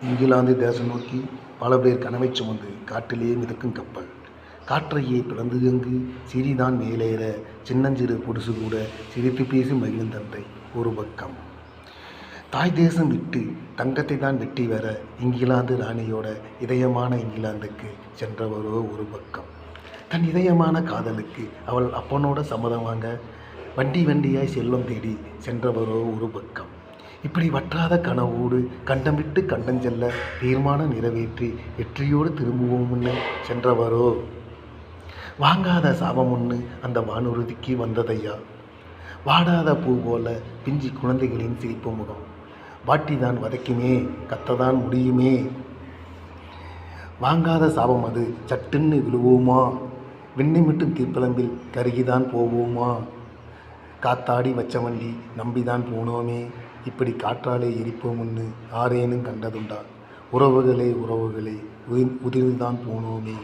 இங்கிலாந்து தேசம் நோக்கி பல பேர் கனவை சுமந்து காட்டிலே மிதக்கும் கப்பல். காற்றையே பிளந்து எங்கு சிறிதான் மேலேற சின்னஞ்சிறு பொடுசு கூட சிரித்து பேசி மகிழும் தந்தை ஒரு பக்கம். தாய் தேசம் விட்டு தங்கத்தை தான் வெட்டி வர இங்கிலாந்து ராணியோட இதயமான இங்கிலாந்துக்கு சென்றவரோ ஒரு பக்கம். தன் இதயமான காதலுக்கு அவள் அப்பனோட சம்மதம் வாங்க வண்டி வண்டியாய் செல்வம் தேடி சென்றவரோ ஒரு பக்கம். இப்படி வற்றாத கனவோடு கண்டம் விட்டு கண்டம் செல்ல தீர்மானம் நிறைவேற்றி வெற்றியோடு திரும்புவோம்னு சென்றவரோ வாங்காத சாபம் ஒன்று அந்த வானுறுதிக்கு வந்ததையா. வாடாத பூ போல பிஞ்சி குழந்தைகளின் சிரிப்பு முகம் வாட்டிதான் வதைக்குமே, கத்ததான் முடியுமே. வாங்காத சாபம் அது சட்டுன்னு விழுவோமா, விண்ணை மட்டும் தீர்ப்பளம்பில் கருகிதான் போவோமா. காத்தாடி வச்ச வண்டி நம்பிதான் போனோமே, இப்படி காற்றாலே எரிப்போம்னு ஆரேனும் கண்டதுண்டா. உறவுகளே உறவுகளே உதிர்ந்துதான் போனோமே.